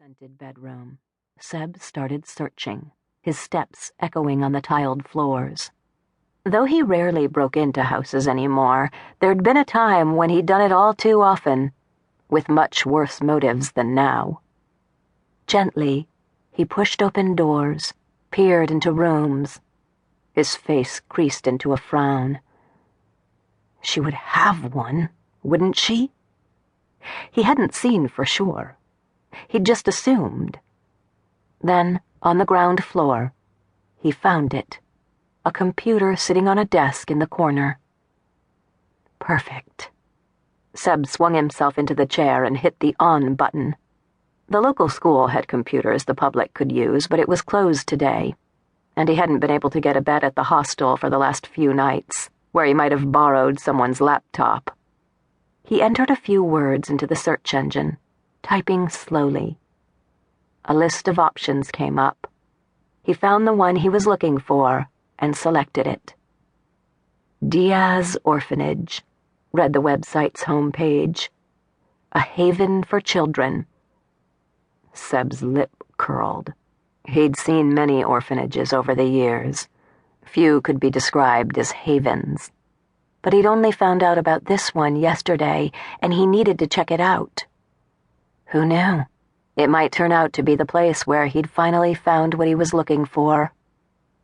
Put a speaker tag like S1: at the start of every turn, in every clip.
S1: scented bedroom, Seb started searching, his steps echoing on the tiled floors. Though he rarely broke into houses anymore, there'd been a time when he'd done it all too often, with much worse motives than now. Gently, he pushed open doors, peered into rooms. His face creased into a frown. She would have one, wouldn't she? He hadn't seen for sure. He'd just assumed. Then, on the ground floor, he found it. A computer sitting on a desk in the corner. Perfect. Seb swung himself into the chair and hit the on button. The local school had computers the public could use, but it was closed today, and he hadn't been able to get a bed at the hostel for the last few nights, where he might have borrowed someone's laptop. He entered a few words into the search engine, typing slowly. A list of options came up. He found the one he was looking for and selected it. Diaz Orphanage, read the website's homepage. A haven for children. Seb's lip curled. He'd seen many orphanages over the years. Few could be described as havens. But he'd only found out about this one yesterday, and he needed to check it out. Who knew? It might turn out to be the place where he'd finally found what he was looking for.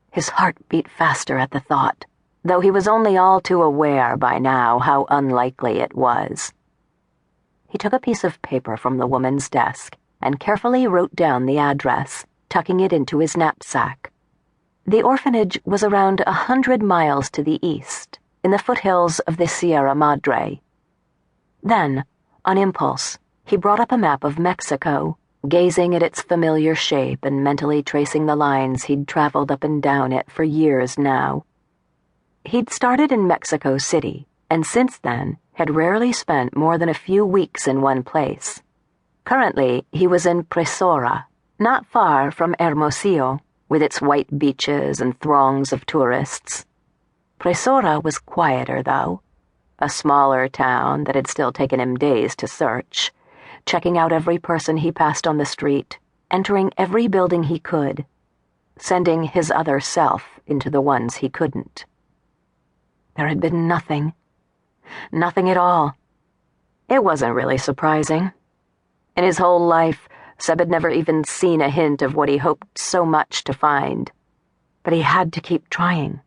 S1: His heart beat faster at the thought, though he was only all too aware by now how unlikely it was. He took a piece of paper from the woman's desk and carefully wrote down the address, tucking it into his knapsack. The orphanage was around 100 miles to the east, in the foothills of the Sierra Madre. Then, on impulse, he brought up a map of Mexico, gazing at its familiar shape and mentally tracing the lines he'd traveled up and down it for years now. He'd started in Mexico City, and since then had rarely spent more than a few weeks in one place. Currently, he was in Presora, not far from Hermosillo, with its white beaches and throngs of tourists. Presora was quieter, though, a smaller town that had still taken him days to search, checking out every person he passed on the street, entering every building he could, sending his other self into the ones he couldn't. There had been nothing at all. It wasn't really surprising. In his whole life, Seb had never even seen a hint of what he hoped so much to find. But he had to keep trying.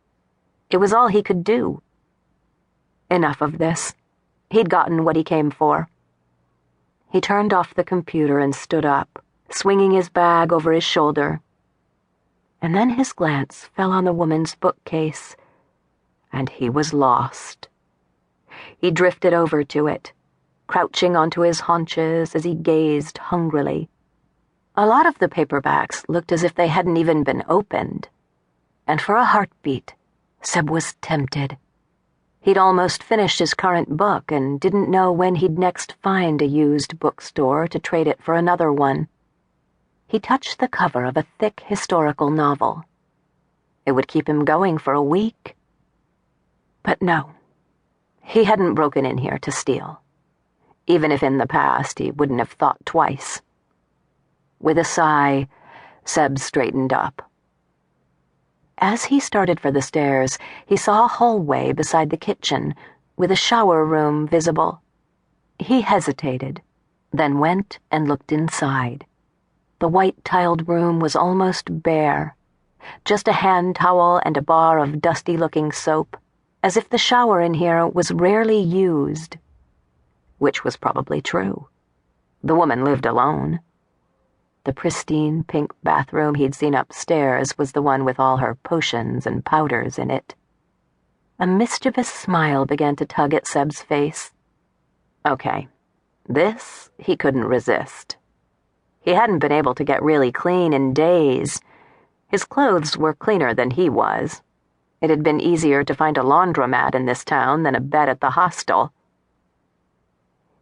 S1: It was all he could do. Enough of this. He'd gotten what he came for. He turned off the computer and stood up, swinging his bag over his shoulder. And then his glance fell on the woman's bookcase, and he was lost. He drifted over to it, crouching onto his haunches as he gazed hungrily. A lot of the paperbacks looked as if they hadn't even been opened, and for a heartbeat, Seb was tempted. He'd almost finished his current book and didn't know when he'd next find a used bookstore to trade it for another one. He touched the cover of a thick historical novel. It would keep him going for a week. But no, he hadn't broken in here to steal. Even if in the past he wouldn't have thought twice. With a sigh, Seb straightened up. As he started for the stairs, he saw a hallway beside the kitchen, with a shower room visible. He hesitated, then went and looked inside. The white-tiled room was almost bare. Just a hand towel and a bar of dusty-looking soap, as if the shower in here was rarely used. Which was probably true. The woman lived alone. The pristine pink bathroom he'd seen upstairs was the one with all her potions and powders in it. A mischievous smile began to tug at Seb's face. Okay, this he couldn't resist. He hadn't been able to get really clean in days. His clothes were cleaner than he was. It had been easier to find a laundromat in this town than a bed at the hostel.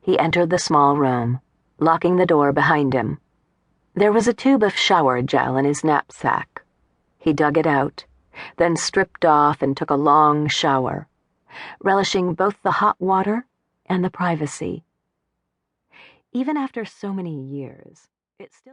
S1: He entered the small room, locking the door behind him. There was a tube of shower gel in his knapsack. He dug it out, then stripped off and took a long shower, relishing both the hot water and the privacy. Even after so many years, it still